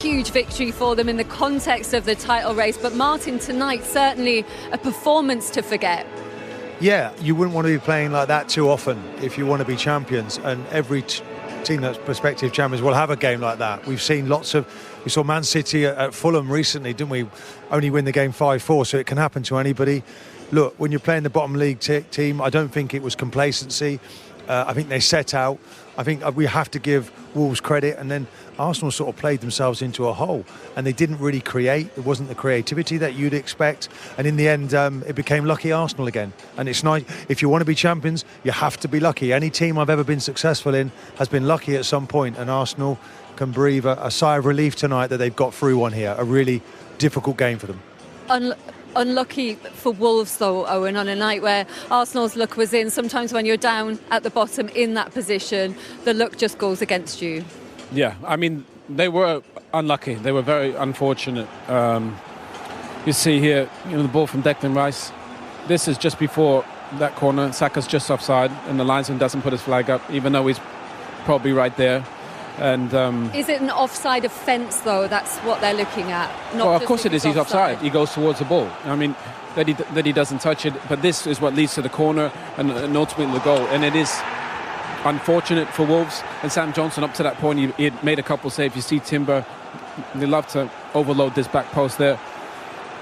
huge victory for them in the context of the title race. But Martin, tonight, certainly a performance to forget. Yeah, you wouldn't want to be playing like that too often if you want to be champions. And every team that's prospective champions will have a game like that. We've seen we saw Man City at Fulham recently, didn't we? Only win the game 5-4, so it can happen to anybody. Look, when you're playing the bottom league team, I don't think it was complacency. I think they set out. I think we have to give Wolves credit, and then Arsenal sort of played themselves into a hole, and they didn't really create. It wasn't the creativity that you'd expect, and in the end, it became lucky Arsenal again. And it's nice. If you want to be champions, you have to be lucky. Any team I've ever been successful in has been lucky at some point, and Arsenal can breathe a sigh of relief tonight that they've got through one here. A really difficult game for them. Unlucky for Wolves, though, Owen, on a night where Arsenal's luck was in. Sometimes when you're down at the bottom in that position, the luck just goes against you. Yeah, I mean, they were unlucky. They were very unfortunate. You see here, the ball from Declan Rice. This is just before that corner. Saka's just offside, and the linesman doesn't put his flag up, even though he's probably right there. And is it an offside offence, though? That's what they're looking at. Well, of course it is. He's offside. He goes towards the ball. I mean, that he doesn't touch it. But this is what leads to the corner and ultimately the goal. And it is unfortunate for Wolves. And Sam Johnson, up to that point, he had made a couple saves. You see Timber, they love to overload this back post there.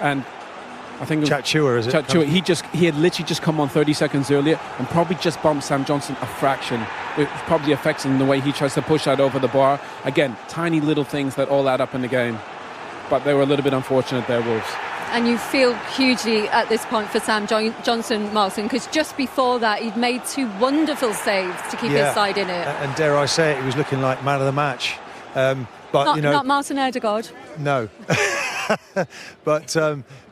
And I think Chatchua, is it? Chatchua, he had literally just come on 30 seconds earlier and probably just bumped Sam Johnson a fraction. It probably affects him the way he tries to push that over the bar. Again, tiny little things that all add up in the game. But they were a little bit unfortunate there, Wolves. And you feel hugely at this point for Sam Johnson, Martin, because just before that he'd made 2 wonderful saves to keep his side in it. And dare I say it, he was looking like man of the match. But not Martin Ødegaard. No. But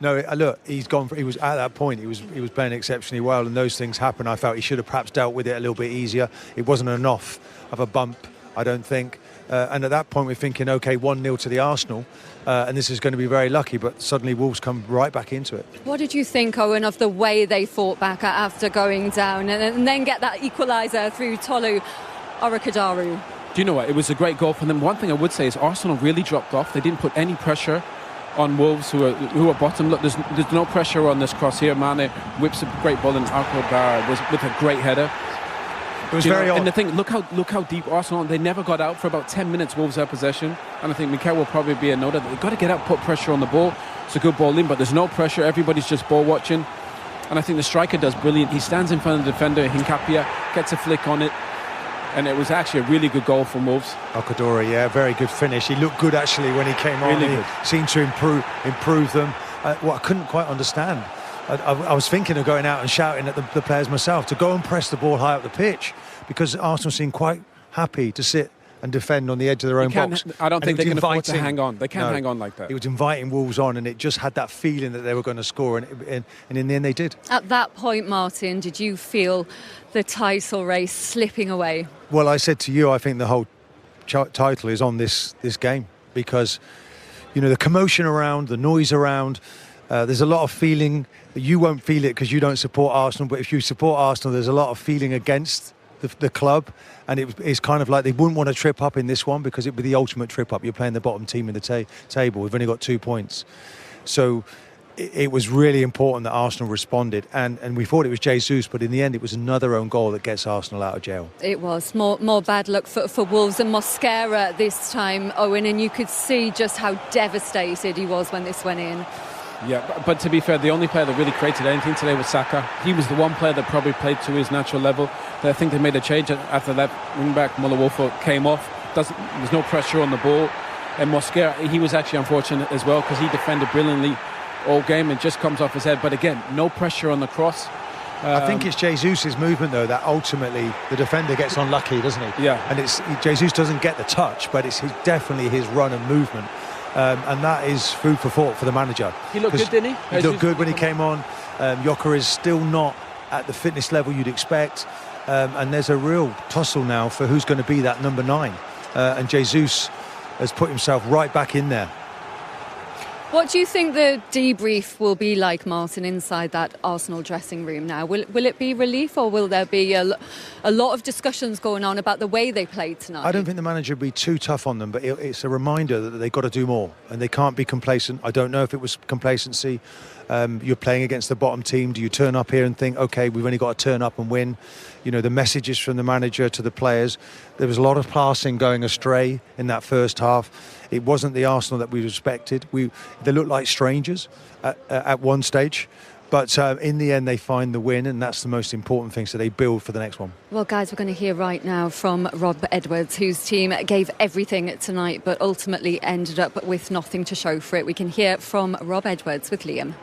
no, look, he's gone. He was at that point. He was playing exceptionally well, and those things happen. I felt he should have perhaps dealt with it a little bit easier. It wasn't enough of a bump, I don't think. And at that point, we're thinking, okay, 1-0 to the Arsenal, and this is going to be very lucky. But suddenly, Wolves come right back into it. What did you think, Owen, of the way they fought back after going down, and then get that equaliser through Tolu Orekadaru? Do you know what? It was a great goal for them. One thing I would say is Arsenal really dropped off. They didn't put any pressure on Wolves, who are bottom. Look, there's no pressure on this cross here. Mane whips a great ball, and Alcodar was with a great header. It was very odd. And the thing, look how deep Arsenal. They never got out for about 10 minutes. Wolves had possession, and I think Mikel will probably be a note that they've got to get out, put pressure on the ball. It's a good ball in, but there's no pressure. Everybody's just ball watching, and I think the striker does brilliant. He stands in front of the defender, Hincapia, gets a flick on it. And it was actually a really good goal from Wolves. Alcodora, yeah, very good finish. He looked good actually when he came on. Really he seemed to improve them. What I couldn't quite understand, I was thinking of going out and shouting at the players myself to go and press the ball high up the pitch, because Arsenal seemed quite happy to sit and defend on the edge of their own box. I don't think they can afford to hang on. They can't hang on like that. He was inviting Wolves on, and it just had that feeling that they were going to score, and in the end they did. At that point, Martin, did you feel the title race slipping away? Well, I said to you, I think the whole title is on this game, because the commotion around, the noise around, there's a lot of feeling. You won't feel it because you don't support Arsenal, but if you support Arsenal, there's a lot of feeling against the club, and it's kind of like they wouldn't want to trip up in this one, because it'd be the ultimate trip up. You're playing the bottom team in the table. We've only got 2 points, so it was really important that Arsenal responded, and we thought it was Jesus, but in the end it was another own goal that gets Arsenal out of jail. It was more bad luck for Wolves and Mosquera this time, Owen, and you could see just how devastated he was when this went in. Yeah, but to be fair, the only player that really created anything today was Saka. He was the one player that probably played to his natural level. I think they made a change after that wing-back Muller-Wolfer came off. There's no pressure on the ball. And Mosquera, he was actually unfortunate as well, because he defended brilliantly all game and just comes off his head. But again, no pressure on the cross. I think it's Jesus' movement, though, that ultimately the defender gets unlucky, doesn't he? Yeah. And Jesus doesn't get the touch, but it's definitely his run and movement. And that is food for thought for the manager. He looked good, didn't he? He looked good when he came on. Yoka is still not at the fitness level you'd expect. And there's a real tussle now for who's going to be that number 9. And Jesus has put himself right back in there. What do you think the debrief will be like, Martin, inside that Arsenal dressing room now? Will it be relief, or will there be a lot of discussions going on about the way they played tonight? I don't think the manager would be too tough on them, but it's a reminder that they've got to do more and they can't be complacent. I don't know if it was complacency. You're playing against the bottom team. Do you turn up here and think, OK, we've only got to turn up and win? You know, the messages from the manager to the players. There was a lot of passing going astray in that first half. It wasn't the Arsenal that we expected. They looked like strangers at one stage. But in the end, they find the win, and that's the most important thing. So they build for the next one. Well, guys, we're going to hear right now from Rob Edwards, whose team gave everything tonight, but ultimately ended up with nothing to show for it. We can hear from Rob Edwards with Liam.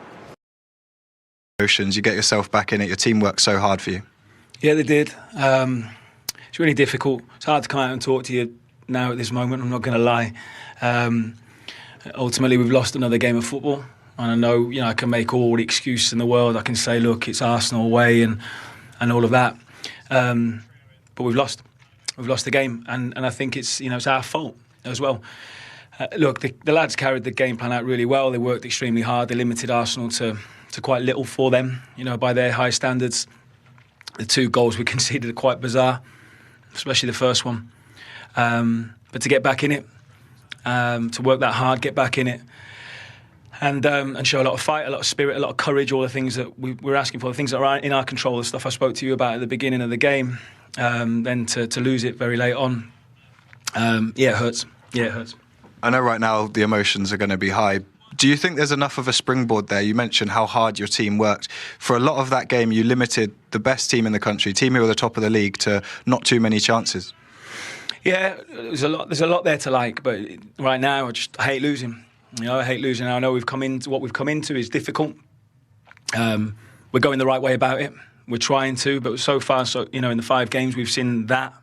Emotions, you get yourself back in it. Your team worked so hard for you. Yeah, they did. It's really difficult. It's hard to come out and talk to you now at this moment, I'm not going to lie. Ultimately, we've lost another game of football. And I know, I can make all the excuses in the world. I can say, look, it's Arsenal away and all of that. But we've lost. We've lost the game. And I think it's our fault as well. Look, the lads carried the game plan out really well. They worked extremely hard. They limited Arsenal to quite little for them, by their high standards. The 2 goals we conceded are quite bizarre, especially the first one. But to get back in it, to work that hard, get back in it, and show a lot of fight, a lot of spirit, a lot of courage, all the things that we're asking for, the things that are in our control, the stuff I spoke to you about at the beginning of the game, then to lose it very late on, it hurts. Yeah, it hurts. I know right now the emotions are going to be high. Do you think there's enough of a springboard there? You mentioned how hard your team worked. For a lot of that game, you limited the best team in the country, team who were the top of the league, to not too many chances. Yeah, there's a lot there to like, but right now I hate losing. I hate losing. I know what we've come into is difficult. We're going the right way about it. We're trying to, but so far, in the 5 games we've seen that.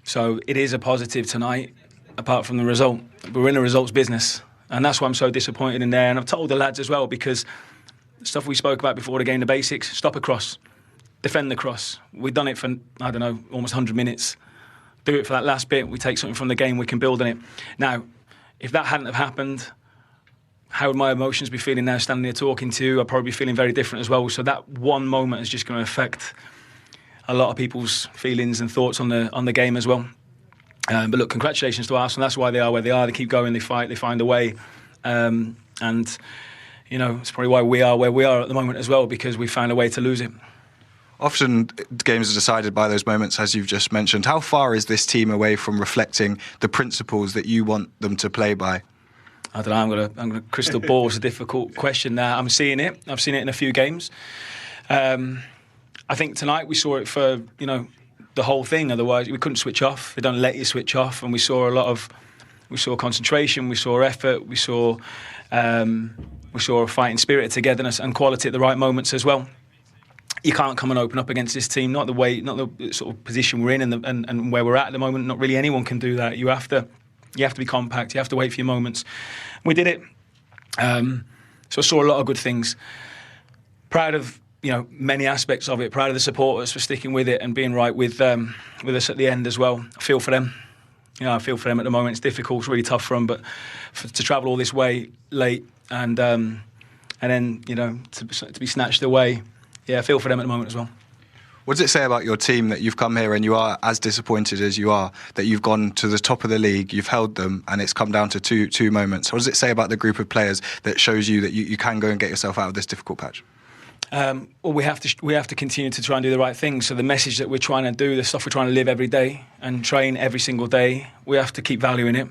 So it is a positive tonight, apart from the result. We're in a results business, and that's why I'm so disappointed in there. And I've told the lads as well, because stuff we spoke about before the game, the basics: stop a cross, defend the cross. We've done it for, almost 100 minutes. Do it for that last bit. We take something from the game, we can build on it. Now, if that hadn't have happened, how would my emotions be feeling now standing there talking to you? I'd probably be feeling very different as well. So that one moment is just going to affect a lot of people's feelings and thoughts on the game as well. But look, congratulations to Arsenal. That's why they are where they are. They keep going, they fight, they find a way. And, it's probably why we are where we are at the moment as well, because we found a way to lose it. Often games are decided by those moments, as you've just mentioned. How far is this team away from reflecting the principles that you want them to play by? I don't know. I'm gonna crystal ball is a difficult question now. I'm seeing it. I've seen it in a few games. I think tonight we saw it for the whole thing. Otherwise, we couldn't switch off. They don't let you switch off, and we saw concentration, we saw effort, we saw a fighting spirit, togetherness, and quality at the right moments as well. You can't come and open up against this team. Not the sort of position we're in and where we're at the moment. Not really anyone can do that. You have to be compact. You have to wait for your moments. We did it. So I saw a lot of good things. Proud of many aspects of it. Proud of the supporters for sticking with it and being right with us at the end as well. I feel for them. I feel for them at the moment. It's difficult. It's really tough for them. But to travel all this way late and then to be snatched away. Yeah, I feel for them at the moment as well. What does it say about your team that you've come here and you are as disappointed as you are, that you've gone to the top of the league, you've held them, and it's come down to two moments? What does it say about the group of players that shows you that you can go and get yourself out of this difficult patch? Well, we have to continue to try and do the right thing. So the message that we're trying to do, the stuff we're trying to live every day and train every single day, we have to keep valuing it,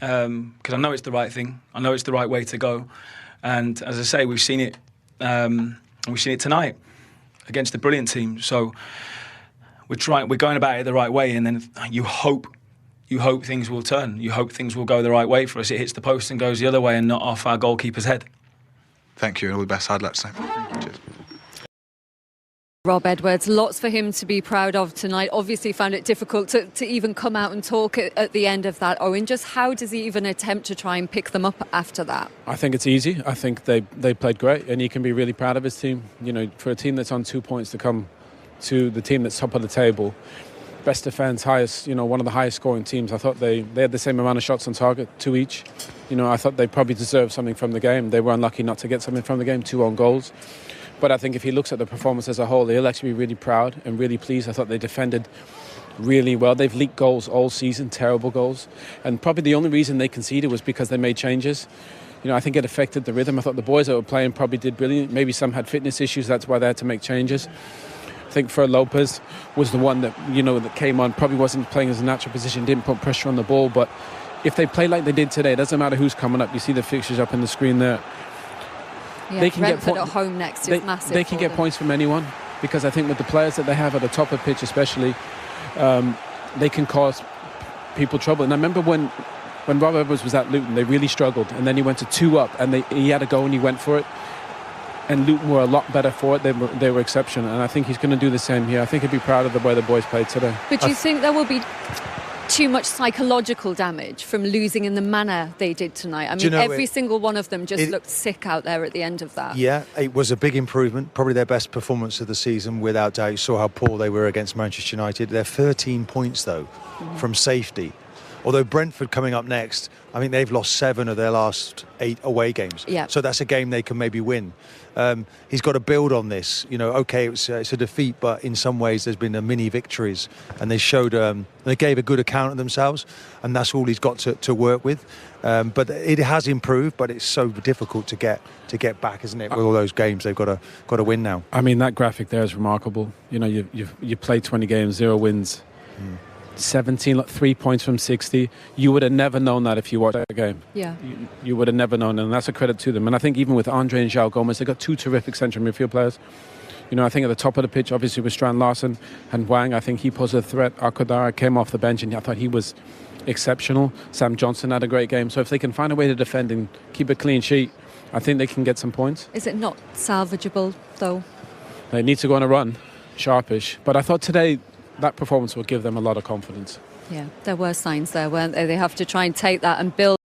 because I know it's the right thing. I know it's the right way to go. And as I say, we've seen it. We've seen it tonight against a brilliant team. So we're going about it the right way, and then you hope things will turn. You hope things will go the right way for us. It hits the post and goes the other way and not off our goalkeeper's head. Thank you, and all the best. Hard luck tonight. Cheers. Rob Edwards, lots for him to be proud of tonight. Obviously found it difficult to even come out and talk at the end of that. Owen, just how does he even attempt to try and pick them up after that? I think it's easy. I think they played great, and he can be really proud of his team. For a team that's on 2 points to come to the team that's top of the table, best defence, highest, one of the highest scoring teams. I thought they had the same amount of shots on target, 2 each. I thought they probably deserved something from the game. They were unlucky not to get something from the game, 2 own goals. But I think if he looks at the performance as a whole, he'll actually be really proud and really pleased. I thought they defended really well. They've leaked goals all season, terrible goals. And probably the only reason they conceded was because they made changes. I think it affected the rhythm. I thought the boys that were playing probably did brilliant. Maybe some had fitness issues. That's why they had to make changes. I think Fer Lopez was the one that, that came on, probably wasn't playing as a natural position, didn't put pressure on the ball. But if they play like they did today, it doesn't matter who's coming up. You see the fixtures up in the screen there. Yeah, they can Brentford at home next is massive. They can get points from anyone, because I think with the players that they have at the top of the pitch especially, they can cause people trouble. And I remember when Rob Edwards was at Luton, they really struggled, and then he went to 2 up and he had a go and he went for it, and Luton were a lot better for it. They were exceptional, and I think he's going to do the same here. I think he'd be proud of the way the boys played today. But do you think there will be too much psychological damage from losing in the manner they did tonight? I mean, every single one of them just looked sick out there at the end of that. Yeah, it was a big improvement, probably their best performance of the season without doubt. You saw how poor they were against Manchester United. They're 13 points though from safety. Although Brentford coming up next, I think they've lost 7 of their last 8 away games. Yeah. So that's a game they can maybe win. He's got to build on this. Okay, it's a defeat, but in some ways there's been a mini victories, and they showed they gave a good account of themselves, and that's all he's got to work with. But it has improved, but it's so difficult to get back, isn't it? With all those games they've got to win now. I mean, that graphic there is remarkable. You played 20 games, 0 wins. 17, 3 points from 60. You would have never known that if you watched that game. Yeah. You would have never known, and that's a credit to them. And I think even with Andre and João Gomez, they've got 2 terrific central midfield players. I think at the top of the pitch, obviously with Strand Larsen and Wang, I think he posed a threat. Akadara came off the bench, and I thought he was exceptional. Sam Johnson had a great game. So if they can find a way to defend and keep a clean sheet, I think they can get some points. Is it not salvageable, though? They need to go on a run, sharpish. But I thought today that performance will give them a lot of confidence. Yeah, there were signs there, weren't there? They have to try and take that and build